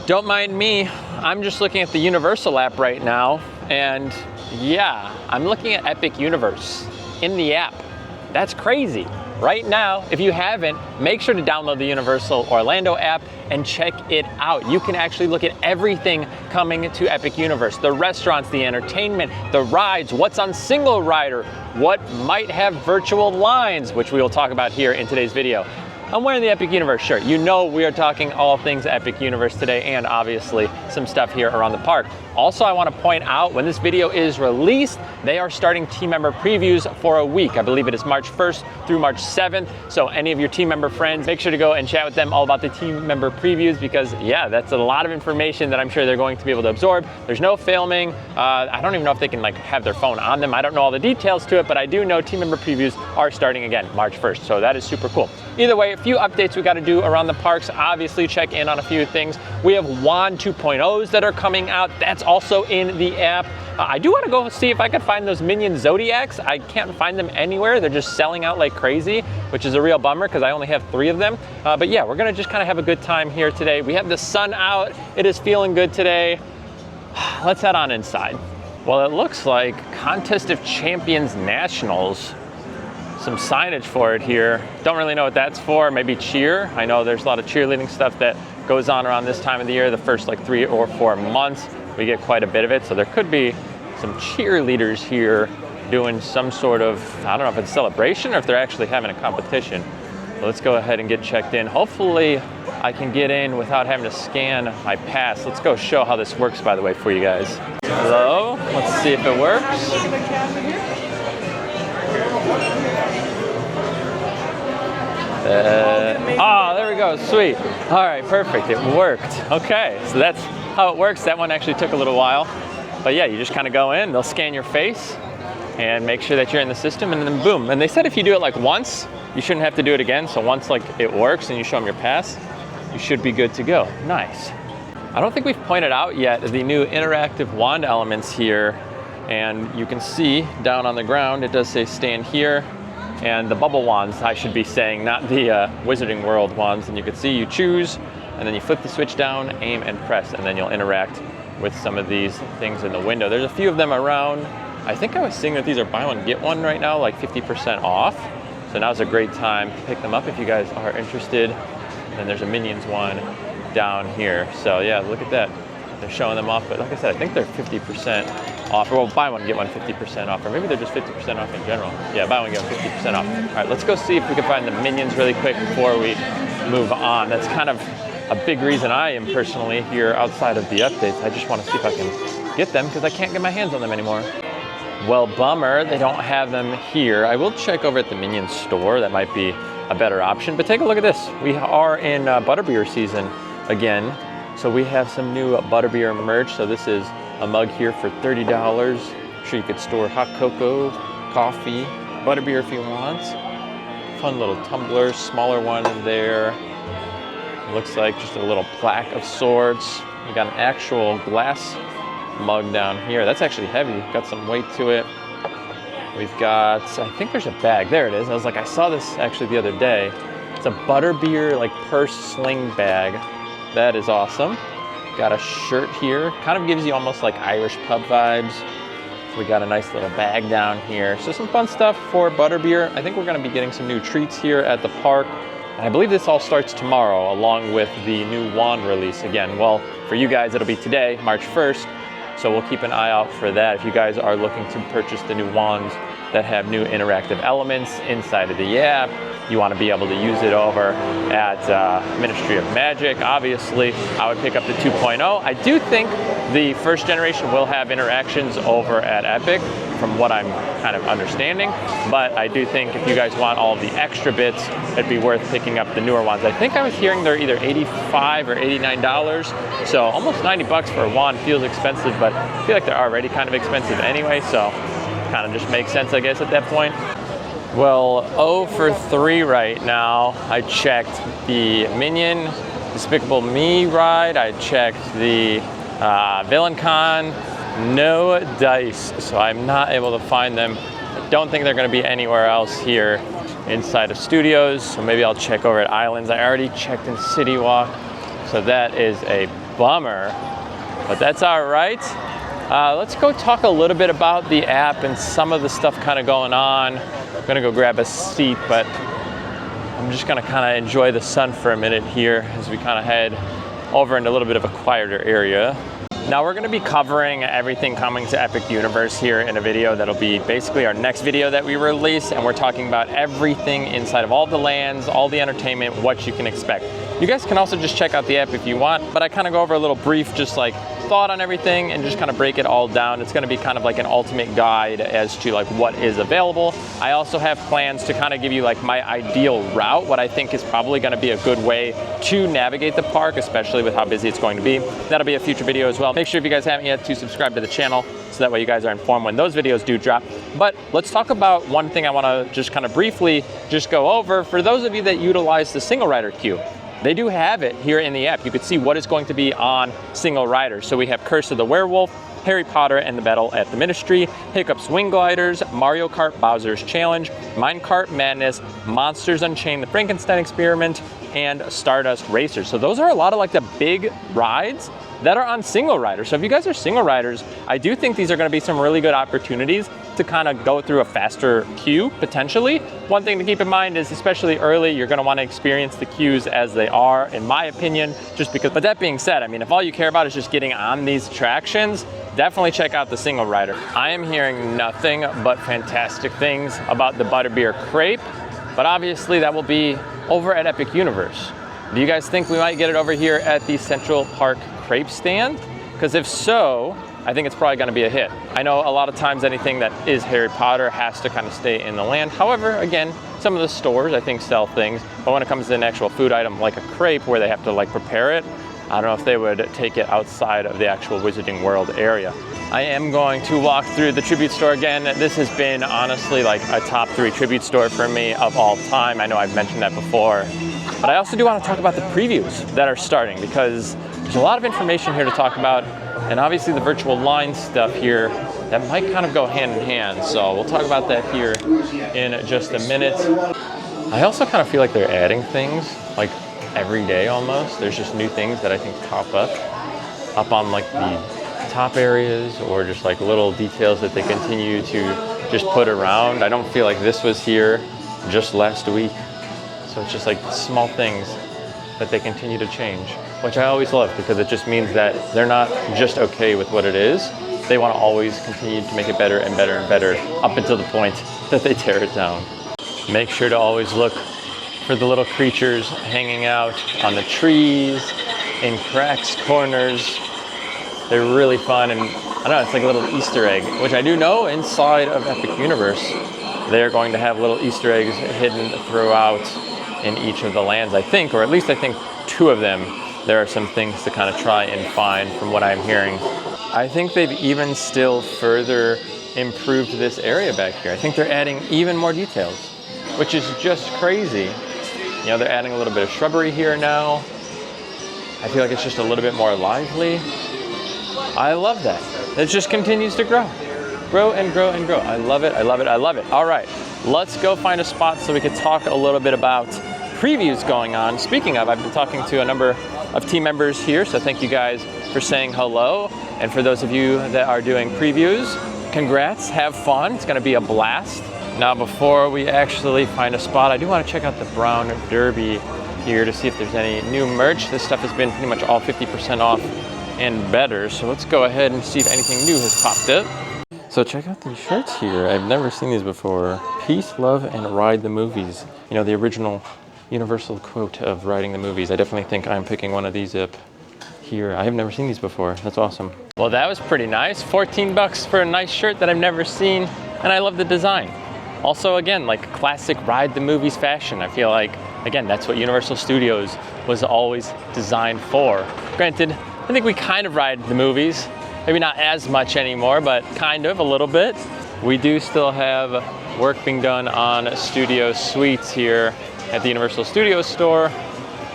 Don't mind me, I'm just looking at the Universal app right now, and yeah, I'm looking at Epic Universe in the app. That's crazy. Right now, if you haven't, make sure to download the Universal Orlando app and check it out. You can actually look at everything coming to Epic Universe. The restaurants, the entertainment, the rides, what's on single rider, what might have virtual lines, which we will talk about here in today's video. I'm wearing the Epic Universe shirt. You know we are talking all things Epic Universe today, and obviously some stuff here around the park. Also, I want to point out, when this video is released, they are starting team member previews for a week. I believe it is March 1st through March 7th. So any of your team member friends, make sure to go and chat with them all about the team member previews, because yeah, that's a lot of information that I'm sure they're going to be able to absorb. There's no filming. I don't even know if they can like have their phone on them. I don't know all the details to it, but I do know team member previews are starting again March 1st. So that is super cool. Either way, a few updates we got to do around the parks. Obviously, check in on a few things. We have Wand 2.0s that are coming out. That's also in the app. I do want to go see if I could find those Minion Zodiacs. I can't find them anywhere. They're just selling out like crazy, which is a real bummer because I only have 3 of them. But yeah, we're going to just kind of have a good time here today. We have the sun out. It is feeling good today. Let's head on inside. Well, it looks like Contest of Champions Nationals. Some signage for it here. Don't really know what that's for. Maybe cheer. I know there's a lot of cheerleading stuff that goes on around this time of the year. The first like 3 or 4 months, we get quite a bit of it. So there could be some cheerleaders here doing some sort of, I don't know if it's a celebration or if they're actually having a competition. So let's go ahead and get checked in. Hopefully I can get in without having to scan my pass. Let's go show how this works, by the way, for you guys. Hello, let's see if it works. Oh, there we go, sweet. All right, perfect, it worked. Okay, so that's how it works. That one actually took a little while. But yeah, you just kind of go in, they'll scan your face and make sure that you're in the system, and then boom. And they said if you do it like once, you shouldn't have to do it again. So once like it works and you show them your pass, you should be good to go. Nice. I don't think we've pointed out yet the new interactive wand elements here. And you can see down on the ground, it does say stand here. And the bubble wands, I should be saying, not the Wizarding World wands. And you can see you choose, and then you flip the switch down, aim and press, and then you'll interact with some of these things in the window. There's a few of them around. I think I was seeing that these are buy one, get one right now, like 50% off. So now's a great time to pick them up if you guys are interested. And there's a Minions one down here. So yeah, look at that. They're showing them off, but like I said, I think they're 50% off. Well, buy one, get one 50% off, or maybe they're just 50% off in general. Yeah, buy one, get one 50% off. All right, let's go see if we can find the Minions really quick before we move on. That's kind of a big reason I am personally here outside of the updates. I just want to see if I can get them because I can't get my hands on them anymore. Well, bummer, they don't have them here. I will check over at the Minions store. That might be a better option, but take a look at this. We are in butterbeer season again. So we have some new butterbeer merch. So this is a mug here for $30. I'm sure you could store hot cocoa, coffee, butterbeer if you want. Fun little tumbler, smaller one in there. Looks like just a little plaque of sorts. We got an actual glass mug down here. That's actually heavy, got some weight to it. We've got, I think there's a bag. There it is. I was like, I saw this actually the other day. It's a butterbeer like purse sling bag. That is awesome. Got a shirt here. Kind of gives you almost like Irish pub vibes. We got a nice little bag down here. So some fun stuff for butterbeer. I think we're gonna be getting some new treats here at the park. And I believe this all starts tomorrow along with the new wand release again. Well, for you guys, it'll be today, March 1st. So we'll keep an eye out for that. If you guys are looking to purchase the new wands that have new interactive elements inside of the app, you want to be able to use it over at Ministry of Magic. Obviously, I would pick up the 2.0. I do think the first generation will have interactions over at Epic, from what I'm kind of understanding. But I do think if you guys want all of the extra bits, it'd be worth picking up the newer ones. I think I was hearing they're either $85 or $89. So almost 90 bucks for a wand feels expensive, but I feel like they're already kind of expensive anyway. So kind of just makes sense, I guess, at that point. Well, 0 for 3 right now. I checked the Minion Despicable Me ride. I checked the Villain Con. No dice, so I'm not able to find them. I don't think they're going to be anywhere else here inside of Studios, so maybe I'll check over at Islands. I already checked in City Walk, so that is a bummer, but that's all right. Let's go talk a little bit about the app and some of the stuff kind of going on. I'm gonna go grab a seat, but I'm just gonna kind of enjoy the sun for a minute here as we kind of head over into a little bit of a quieter area. Now we're gonna be covering everything coming to Epic Universe here in a video that'll be basically our next video that we release, and we're talking about everything inside of all the lands, all the entertainment, what you can expect. You guys can also just check out the app if you want, but I kind of go over a little brief, just like thought on everything and just kind of break it all down. It's gonna be kind of like an ultimate guide as to like what is available. I also have plans to kind of give you like my ideal route, what I think is probably gonna be a good way to navigate the park, especially with how busy it's going to be. That'll be a future video as well. Make sure if you guys haven't yet to subscribe to the channel so that way you guys are informed when those videos do drop. But let's talk about one thing I wanna just kind of briefly just go over. For those of you that utilize the single rider queue, they do have it here in the app. You could see what is going to be on single riders. So we have Curse of the Werewolf, Harry Potter and the Battle at the Ministry, Hiccup's Wing Gliders, Mario Kart Bowser's Challenge, Minecart Madness, Monsters Unchained, the Frankenstein Experiment, and Stardust Racers. So those are a lot of like the big rides that are on single riders. So if you guys are single riders, I do think these are gonna be some really good opportunities to kind of go through a faster queue, potentially. One thing to keep in mind is, especially early, you're gonna wanna experience the queues as they are, in my opinion, just because, but that being said, I mean, if all you care about is just getting on these attractions, definitely check out the single rider. I am hearing nothing but fantastic things about the Butterbeer Crepe, but obviously that will be over at Epic Universe. Do you guys think we might get it over here at the Central Park Crepe stand? Because if so, I think it's probably gonna be a hit. I know a lot of times anything that is Harry Potter has to kind of stay in the land. However, again, some of the stores I think sell things, but when it comes to an actual food item like a crepe where they have to like prepare it, I don't know if they would take it outside of the actual Wizarding World area. I am going to walk through the tribute store again. This has been honestly like a top 3 tribute store for me of all time. I know I've mentioned that before, but I also do want to talk about the previews that are starting, because there's a lot of information here to talk about, and obviously the virtual line stuff here that might kind of go hand in hand. So we'll talk about that here in just a minute. I also kind of feel like they're adding things like every day almost. There's just new things that I think pop up on like the top areas, or just like little details that they continue to just put around. I don't feel like this was here just last week. So it's just like small things that they continue to change, which I always love, because it just means that they're not just okay with what it is. They want to always continue to make it better and better and better up until the point that they tear it down. Make sure to always look for the little creatures hanging out on the trees, in cracks, corners. They're really fun, and I don't know, it's like a little Easter egg, which I do know inside of Epic Universe, they're going to have little Easter eggs hidden throughout in each of the lands, I think, or at least I think 2 of them. There are some things to kind of try and find from what I'm hearing. I think they've even still further improved this area back here. I think they're adding even more details, which is just crazy. You know, they're adding a little bit of shrubbery here now. I feel like it's just a little bit more lively. I love that. It just continues to grow. Grow and grow and grow. I love it, I love it, I love it. All right, let's go find a spot so we can talk a little bit about previews going on. Speaking of, I've been talking to a number of team members here, so thank you guys for saying hello. And for those of you that are doing previews, congrats, have fun. It's gonna be a blast. Now, before we actually find a spot, I do wanna check out the Brown Derby here to see if there's any new merch. This stuff has been pretty much all 50% off and better. So let's go ahead and see if anything new has popped up. So check out these shirts here. I've never seen these before. Peace, love, and ride the movies. You know, the original universal quote of riding the movies. I definitely think I'm picking one of these up here. I have never seen these before. That's awesome. Well, that was pretty nice. 14 bucks for a nice shirt that I've never seen, and I love the design. Also, again, like classic ride the movies fashion. I feel like, again, that's what Universal Studios was always designed for. Granted, I think we kind of ride the movies. Maybe not as much anymore, but kind of a little bit. We do still have work being done on studio suites here at the Universal Studios store.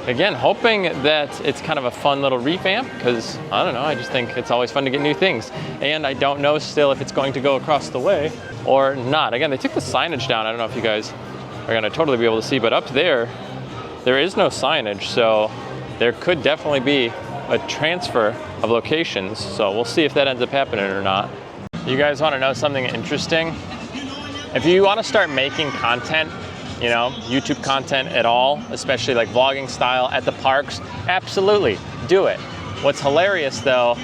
Again, hoping that it's kind of a fun little revamp, because I don't know, I just think it's always fun to get new things. And I don't know still if it's going to go across the way or not. Again, they took the signage down. I don't know if you guys are gonna totally be able to see, but up there is no signage. So there could definitely be a transfer of locations. So we'll see if that ends up happening or not. You guys want to know something interesting? If you want to start making content, you know, YouTube content at all, especially like vlogging style at the parks, absolutely do it. What's hilarious though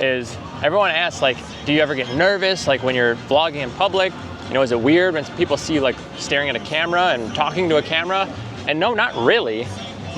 is everyone asks, like, do you ever get nervous like when you're vlogging in public? You know, is it weird when people see you like staring at a camera and talking to a camera? And no, not really.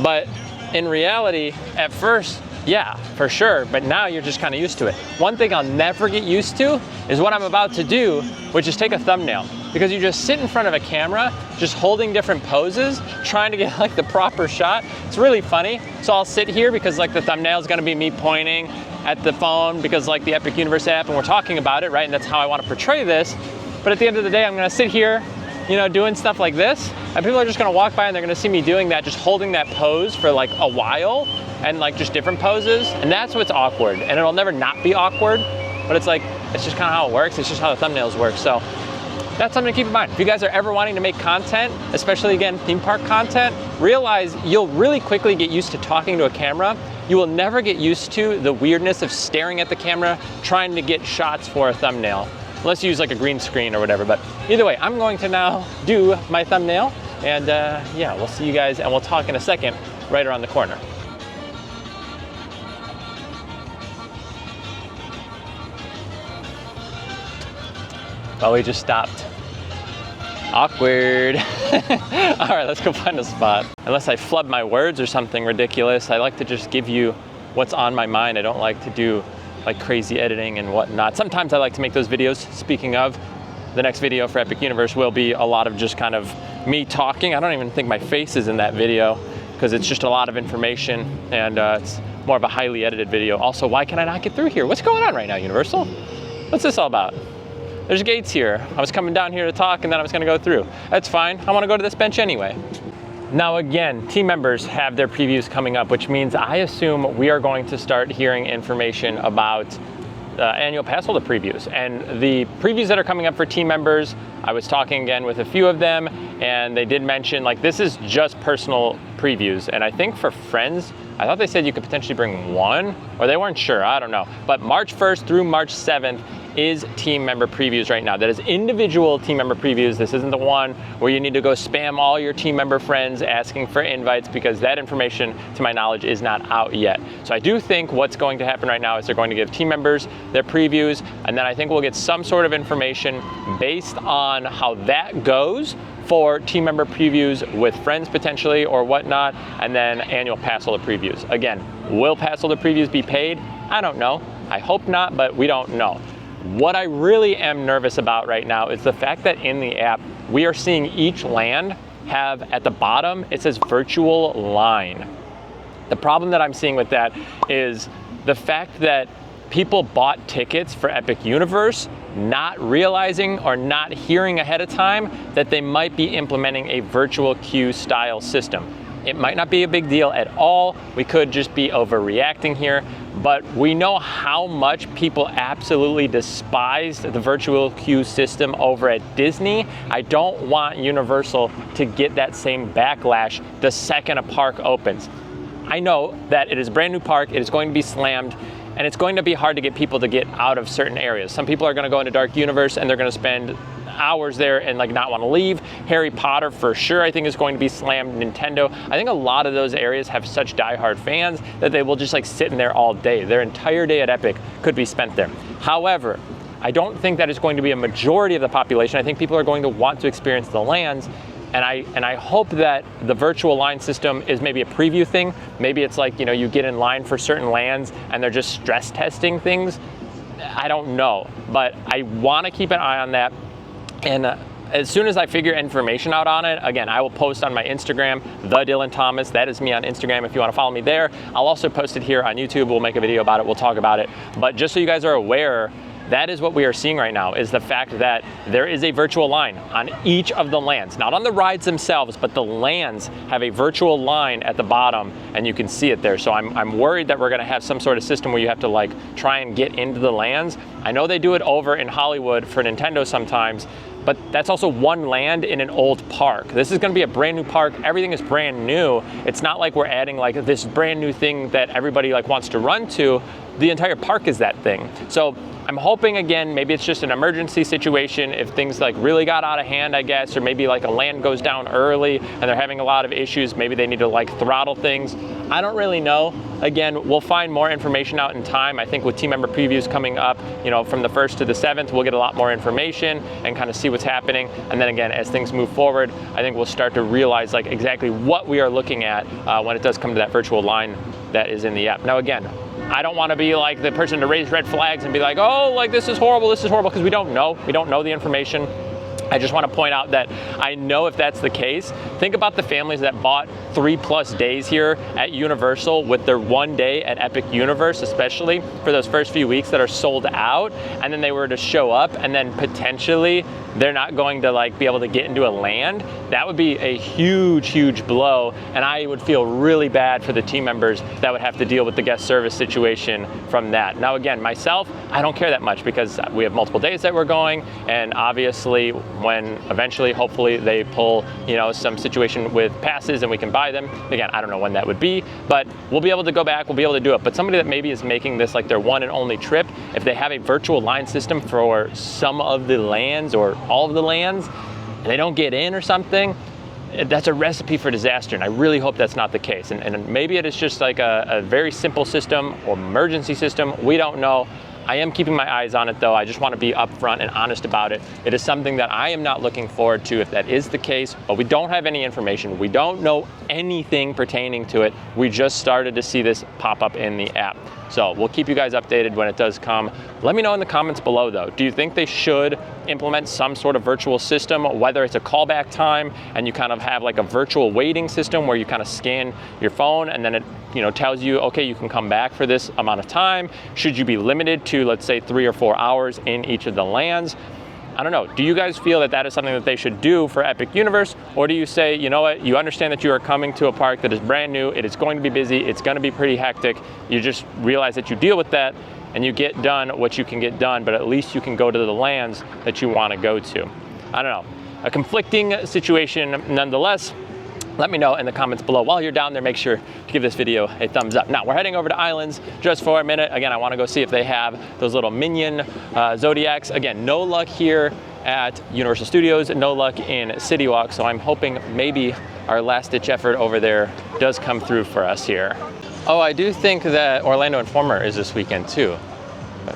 But in reality, at first, yeah, for sure. But now you're just kind of used to it. One thing I'll never get used to is what I'm about to do, which is take a thumbnail. Because you just sit in front of a camera, just holding different poses, trying to get like the proper shot. It's really funny. So I'll sit here because like the thumbnail is gonna be me pointing at the phone because like the Epic Universe app, and we're talking about it, right? And that's how I want to portray this. But at the end of the day, I'm gonna sit here, you know, doing stuff like this, and people are just gonna walk by and they're gonna see me doing that, just holding that pose for like a while, and like just different poses, and that's what's awkward. And it'll never not be awkward, but it's like, it's just kind of how it works. It's just how the thumbnails work. So that's something to keep in mind. If you guys are ever wanting to make content, especially again, theme park content, realize you'll really quickly get used to talking to a camera. You will never get used to the weirdness of staring at the camera, trying to get shots for a thumbnail, unless you use like a green screen or whatever. But either way, I'm going to now do my thumbnail, and yeah, we'll see you guys, and we'll talk in a second, right around the corner. Oh, we just stopped. Awkward. All right, let's go find a spot. Unless I flub my words or something ridiculous, I like to just give you what's on my mind. I don't like to do like crazy editing and whatnot. Sometimes I like to make those videos. Speaking of, the next video for Epic Universe will be a lot of just kind of me talking. I don't even think my face is in that video because it's just a lot of information, and it's more of a highly edited video. Also, why can I not get through here? What's going on right now, Universal? What's this all about? There's gates here. I was coming down here to talk and then I was gonna go through. That's fine, I wanna go to this bench anyway. Now again, team members have their previews coming up, which means I assume we are going to start hearing information about annual pass holder previews. And the previews that are coming up for team members, I was talking again with a few of them, and they did mention like this is just personal previews. And I think for friends, I thought they said you could potentially bring one, or they weren't sure, I don't know. But March 1st through March 7th is team member previews right now. That is individual team member previews. This isn't the one where you need to go spam all your team member friends asking for invites, because that information, to my knowledge, is not out yet. So I do think what's going to happen right now is they're going to give team members their previews, and then I think we'll get some sort of information based on how that goes for team member previews with friends potentially or whatnot, and then annual pass holder previews. Again, will pass holder previews be paid? I don't know. I hope not, but we don't know. What I really am nervous about right now is the fact that in the app, we are seeing each land have at the bottom, it says virtual line. The problem that I'm seeing with that is the fact that people bought tickets for Epic Universe not realizing or not hearing ahead of time that they might be implementing a virtual queue style system. It might not be a big deal at all. We could just be overreacting here, but we know how much people absolutely despised the virtual queue system over at Disney. I don't want Universal to get that same backlash the second a park opens. I know that it is a brand new park, it is going to be slammed, and it's going to be hard to get people to get out of certain areas. Some people are gonna go into Dark Universe and they're gonna spend hours there and like not want to leave. Harry Potter for sure I think is going to be slammed. Nintendo, I think a lot of those areas have such diehard fans that they will just like sit in there all day. Their entire day at Epic could be spent there. However, I don't think that is going to be a majority of the population. I think people are going to want to experience the lands, and I hope that the virtual line system is maybe a preview thing. Maybe it's like, you know, you get in line for certain lands and they're just stress testing things. I don't know, but I want to keep an eye on that. And as soon as I figure information out on it, again, I will post on my Instagram, the Dillon Thomas. That is me on Instagram if you want to follow me there. I'll also post it here on YouTube. We'll make a video about it. We'll talk about it. But just so you guys are aware, that is what we are seeing right now, is the fact that there is a virtual line on each of the lands. Not on the rides themselves, but the lands have a virtual line at the bottom, and you can see it there. So I'm worried that we're gonna have some sort of system where you have to like try and get into the lands. I know they do it over in Hollywood for Nintendo sometimes, but that's also one land in an old park. This is gonna be a brand new park. Everything is brand new. It's not like we're adding like this brand new thing that everybody like wants to run to. The entire park is that thing. So I'm hoping, again, maybe it's just an emergency situation if things like really got out of hand, I guess, or maybe like a land goes down early and they're having a lot of issues. Maybe they need to like throttle things. I don't really know. Again, we'll find more information out in time. I think with team member previews coming up, you know, from the 1st to the 7th, we'll get a lot more information and kind of see what's happening. And then again, as things move forward, I think we'll start to realize like exactly what we are looking at when it does come to that virtual line that is in the app. Now again, I don't want to be like the person to raise red flags and be like, oh, like this is horrible, because we don't know. We don't know the information. I just want to point out that I know if that's the case, think about the families that bought 3+ days here at Universal with their 1 day at Epic Universe, especially for those first few weeks that are sold out, and then they were to show up and then potentially they're not going to like be able to get into a land. That would be a huge, huge blow, and I would feel really bad for the team members that would have to deal with the guest service situation from that. Now again, myself, I don't care that much because we have multiple days that we're going, and obviously when eventually, hopefully they pull, you know, some situation with passes and we can buy them. Again, I don't know when that would be, but we'll be able to go back, we'll be able to do it. But somebody that maybe is making this like their one and only trip, if they have a virtual line system for some of the lands or all of the lands, and they don't get in or something, that's a recipe for disaster, and I really hope that's not the case. And maybe it is just like a very simple system or emergency system, we don't know. I am keeping my eyes on it though. I just want to be upfront and honest about it. It is something that I am not looking forward to if that is the case, but we don't have any information. We don't know anything pertaining to it. We just started to see this pop up in the app. So we'll keep you guys updated when it does come. Let me know in the comments below though. Do you think they should implement some sort of virtual system, whether it's a callback time and you kind of have like a virtual waiting system where you kind of scan your phone and then it, you know, tells you, okay, you can come back for this amount of time? Should you be limited to, let's say, 3 or 4 hours in each of the lands? I don't know. Do you guys feel that that is something that they should do for Epic Universe? Or do you say, you know what, you understand that you are coming to a park that is brand new, it is going to be busy, it's going to be pretty hectic, you just realize that you deal with that and you get done what you can get done, but at least you can go to the lands that you want to go to. I don't know. A conflicting situation nonetheless. Let me know in the comments below. While you're down there, make sure to give this video a thumbs up. Now, we're heading over to Islands just for a minute. Again, I want to go see if they have those little minion Zodiacs. Again, no luck here at Universal Studios, no luck in City Walk, so I'm hoping maybe our last-ditch effort over there does come through for us here. Oh, I do think that Orlando Informer is this weekend too.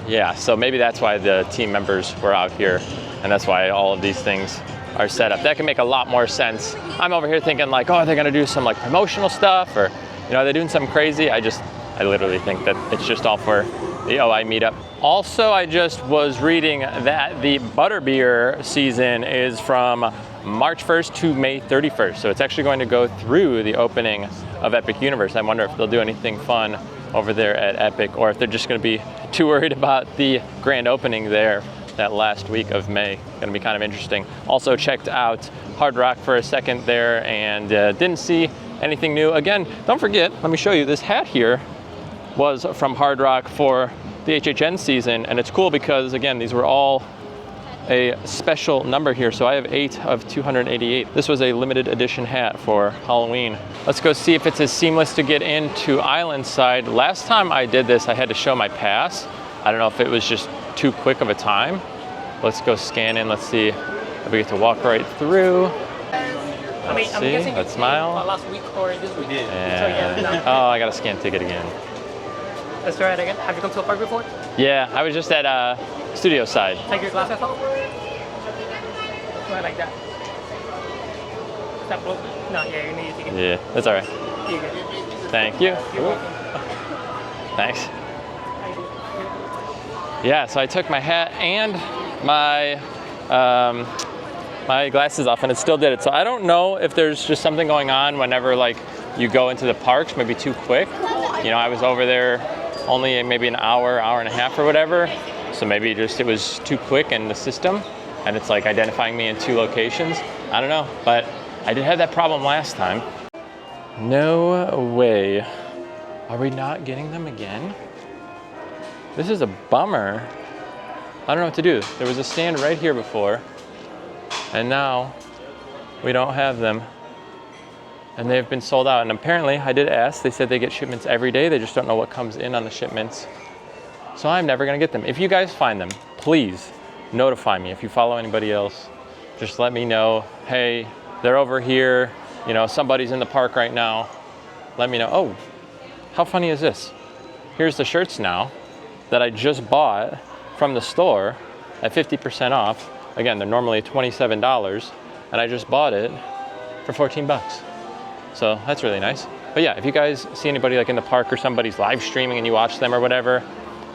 Yeah, so maybe that's why the team members were out here, and that's why all of these things are set up. That can make a lot more sense. I'm over here thinking like, oh, they're gonna do some like promotional stuff, or, you know, they're doing something crazy. I literally think that it's just all for the OI meetup. Also, I just was reading that the Butterbeer season is from March 1st to May 31st. So it's actually going to go through the opening of Epic Universe. I wonder if they'll do anything fun over there at Epic, or if they're just gonna be too worried about the grand opening there that last week of May. Gonna be kind of interesting. Also checked out Hard Rock for a second there and didn't see anything new. Again, don't forget, let me show you, this hat here was from Hard Rock for the HHN season, and it's cool because, again, these were all a special number here, so I have 8 of 288. This was a limited edition hat for Halloween. Let's go see if it's as seamless to get into Island side. Last time I did this, I had to show my pass. I don't know if it was just too quick of a time. Let's go scan in. Let's see if we get to walk right through. Let's see. Let's smile. Last week or this week? And, oh, I got a scan ticket again. Let's try it again. Have you come to a park before? Yeah, I was just at studio side. Take your glasses off. Right like that. Is that broken? No, yeah, you need to take it. Yeah, that's all right. You're good. Thank you. You're welcome. Thanks. Yeah, so I took my hat and my my glasses off, and it still did it. So I don't know if there's just something going on whenever like you go into the parks, maybe too quick. You know, I was over there only maybe an hour, hour and a half or whatever. So maybe just it was too quick in the system, and it's like identifying me in 2 locations. I don't know, but I did have that problem last time. No way. Are we not getting them again? This is a bummer. I don't know what to do. There was a stand right here before, and now we don't have them. And they've been sold out. And apparently, I did ask, they said they get shipments every day. They just don't know what comes in on the shipments. So I'm never gonna get them. If you guys find them, please notify me. If you follow anybody else, just let me know, hey, they're over here. You know, somebody's in the park right now. Let me know. Oh, how funny is this? Here's the shirts now that I just bought from the store at 50% off. Again, they're normally $27, and I just bought it for 14 bucks. So that's really nice. But yeah, if you guys see anybody like in the park or somebody's live streaming and you watch them or whatever,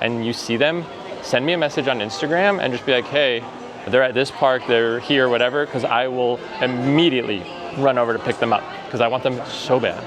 and you see them, send me a message on Instagram and just be like, hey, they're at this park, they're here, whatever, because I will immediately run over to pick them up because I want them so bad.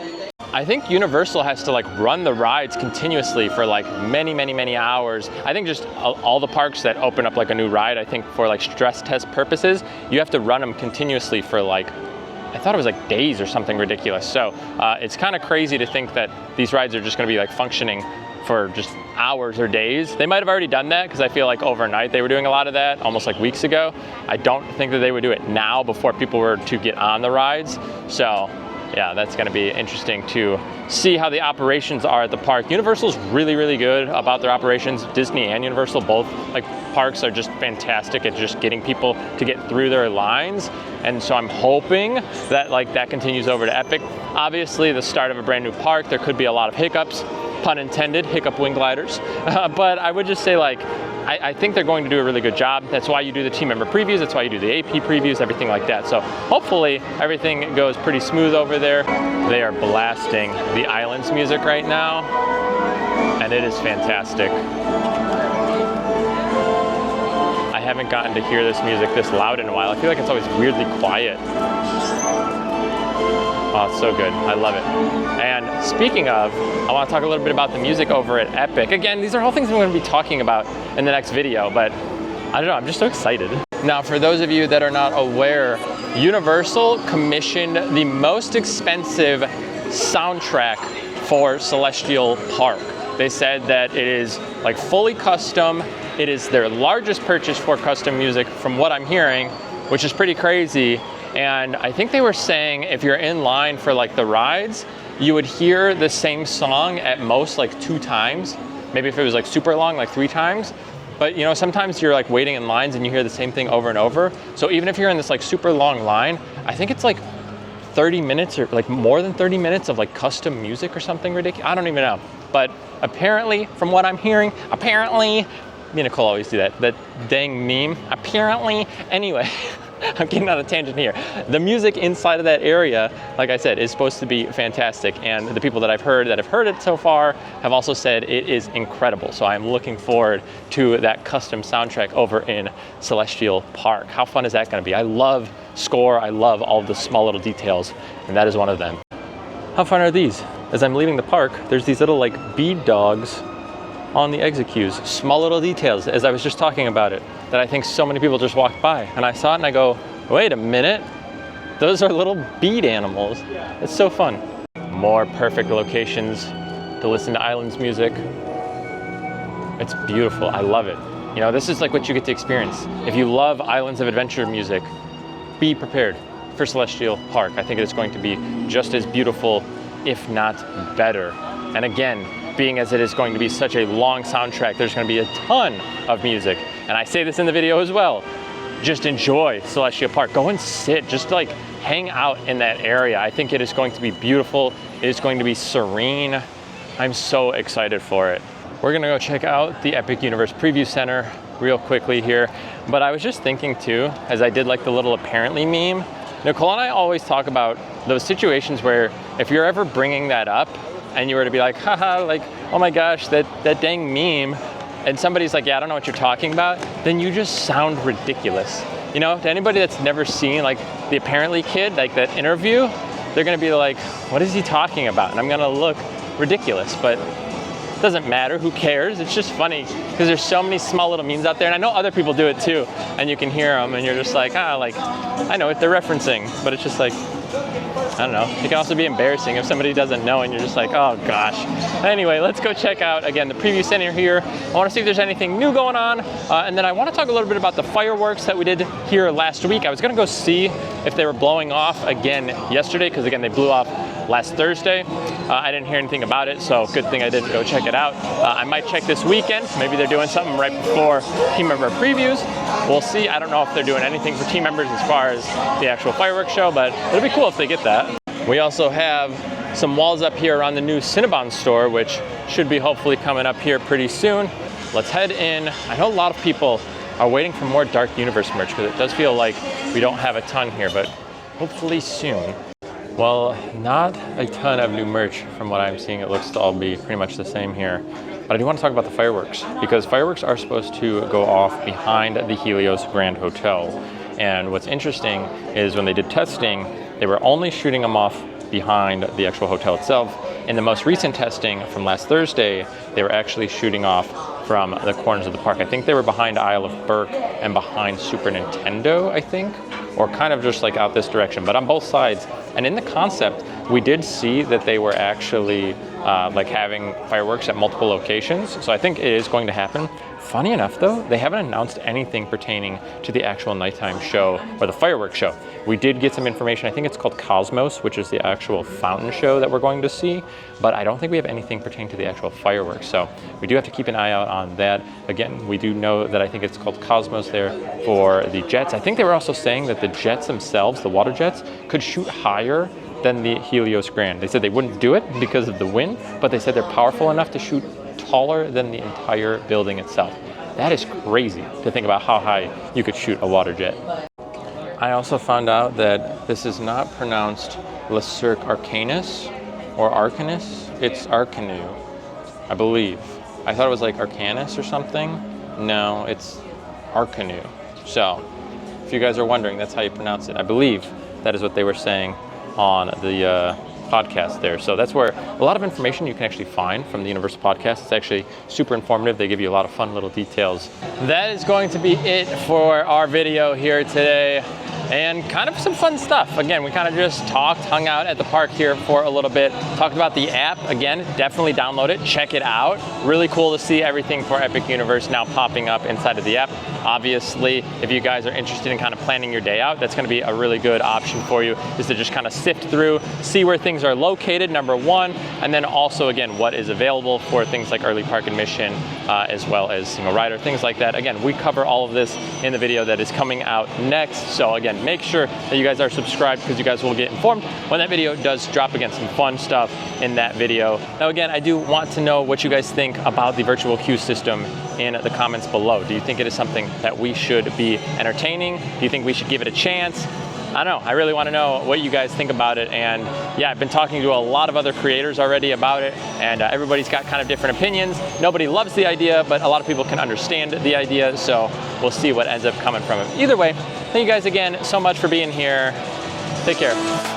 I think Universal has to like run the rides continuously for like many hours. I think just all the parks that open up like a new ride, I think for like stress test purposes, you have to run them continuously for like, I thought it was like days or something ridiculous. So it's kind of crazy to think that these rides are just gonna be like functioning for just hours or days. They might have already done that because I feel like overnight they were doing a lot of that almost like weeks ago. I don't think that they would do it now before people were to get on the rides. So yeah, that's gonna be interesting to see how the operations are at the park. Universal's really good about their operations. Disney and Universal, both like parks are just fantastic at just getting people to get through their lines. And so I'm hoping that like that continues over to Epic. Obviously the start of a brand new park, there could be a lot of hiccups, pun intended, hiccup wing gliders. But I would just say like, I think they're going to do a really good job. That's why you do the team member previews. That's why you do the AP previews, everything like that. So hopefully everything goes pretty smooth over there. They are blasting the Islands music right now, and it is fantastic. I haven't gotten to hear this music this loud in a while. I feel like it's always weirdly quiet. Oh, it's so good. I love it. And speaking of, I want to talk a little bit about the music over at Epic. Again, these are all things I'm going to be talking about in the next video, but I don't know, I'm just so excited. Now, for those of you that are not aware, Universal commissioned the most expensive soundtrack for Celestial Park. They said that it is like fully custom. It is their largest purchase for custom music from what I'm hearing, which is pretty crazy. And I think they were saying if you're in line for like the rides, you would hear the same song at most like 2 times. Maybe if it was like super long, like 3 times. But you know, sometimes you're like waiting in lines and you hear the same thing over and over. So even if you're in this like super long line, I think it's like 30 minutes or like more than 30 minutes of like custom music or something ridiculous. I don't even know. But apparently, from what I'm hearing, apparently, me and Nicole always do that dang meme. Apparently, anyway. I'm getting on a tangent here. The music inside of that area, like I said, is supposed to be fantastic. And the people that have heard it so far have also said it is incredible. So I'm looking forward to that custom soundtrack over in Celestial Park. How fun is that gonna be? I love score. I love all the small little details, and that is one of them. How fun are these? As I'm leaving the park, there's these little like bead dogs on the exit queues. Small little details, as I was just talking about it, that I think so many people just walked by. And I saw it and I go, wait a minute, those are little bead animals. It's so fun. More perfect locations to listen to Islands music. It's beautiful, I love it. You know, this is like what you get to experience. If you love Islands of Adventure music, be prepared for Celestial Park. I think it's going to be just as beautiful, if not better. And again, being as it is going to be such a long soundtrack, there's going to be a ton of music. And I say this in the video as well. Just enjoy Celestial Park. Go and sit, just like hang out in that area. I think it is going to be beautiful. It is going to be serene. I'm so excited for it. We're gonna go check out the Epic Universe Preview Center real quickly here. But I was just thinking too, as I did like the little apparently meme, Nicole and I always talk about those situations where if you're ever bringing that up, and you were to be like, haha, like, oh my gosh, that dang meme, and somebody's like, yeah, I don't know what you're talking about, then you just sound ridiculous. You know, to anybody that's never seen like the apparently kid, like that interview, they're gonna be like, what is he talking about? And I'm gonna look ridiculous, but it doesn't matter, who cares? It's just funny, because there's so many small little memes out there, and I know other people do it too, and you can hear them, and you're just like, like, I know what they're referencing, but it's just like, I don't know. It can also be embarrassing if somebody doesn't know and you're just like, oh gosh. Anyway, let's go check out, again, the preview center here. I want to see if there's anything new going on. And then I want to talk a little bit about the fireworks that we did here last week. I was going to go see if they were blowing off again yesterday, because again, they blew off last Thursday. I didn't hear anything about it, so good thing I didn't go check it out. I might check this weekend. Maybe they're doing something right before team member previews. We'll see. I don't know if they're doing anything for team members as far as the actual fireworks show, but it'll be cool if they get that. We also have some walls up here around the new Cinnabon store, which should be hopefully coming up here pretty soon. Let's head in. I know a lot of people are waiting for more Dark Universe merch, because it does feel like we don't have a ton here, but hopefully soon. Well, not a ton of new merch from what I'm seeing. It looks to all be pretty much the same here. But I do want to talk about the fireworks, because fireworks are supposed to go off behind the Helios Grand Hotel. And what's interesting is when they did testing, they were only shooting them off behind the actual hotel itself. In the most recent testing from last Thursday, they were actually shooting off from the corners of the park. I think they were behind Isle of Burke and behind Super Nintendo, I think, or kind of just like out this direction, but on both sides. And in the concept, we did see that they were actually like having fireworks at multiple locations. So I think it is going to happen. Funny enough though, they haven't announced anything pertaining to the actual nighttime show or the fireworks show. We did get some information. I think it's called Cosmos, which is the actual fountain show that we're going to see, but I don't think we have anything pertaining to the actual fireworks. So we do have to keep an eye out on that. Again, we do know that I think it's called Cosmos there for the jets. I think they were also saying that the jets themselves, the water jets, could shoot higher than the Helios Grand. They said they wouldn't do it because of the wind, but they said they're powerful enough to shoot taller than the entire building itself. That is crazy to think about how high you could shoot a water jet. I also found out that this is not pronounced Le Cirque Arcanus or Arcanus, it's Arcanu, I believe. I thought it was like Arcanus or something. No, it's Arcanu. So, if you guys are wondering, that's how you pronounce it. I believe that is what they were saying on the podcast there. So that's where a lot of information you can actually find from the Universal Podcast. It's actually super informative. They give you a lot of fun little details. That is going to be it for our video here today. And kind of some fun stuff. Again, we kind of just talked, hung out at the park here for a little bit, talked about the app. Again, definitely download it, check it out. Really cool to see everything for Epic Universe now popping up inside of the app. Obviously, if you guys are interested in kind of planning your day out, that's gonna be a really good option for you, is to just kind of sift through, see where things are located, number one, and then also, again, what is available for things like early park admission, as well as single rider, things like that. Again, we cover all of this in the video that is coming out next. So again, make sure that you guys are subscribed, because you guys will get informed when that video does drop. Again, some fun stuff in that video. Now again, I do want to know what you guys think about the virtual queue system in the comments below. Do you think it is something that we should be entertaining? Do you think we should give it a chance? I don't know, I really want to know what you guys think about it. And yeah, I've been talking to a lot of other creators already about it, and everybody's got kind of different opinions. Nobody loves the idea, but a lot of people can understand the idea, so we'll see what ends up coming from it. Either way, thank you guys again so much for being here. Take care.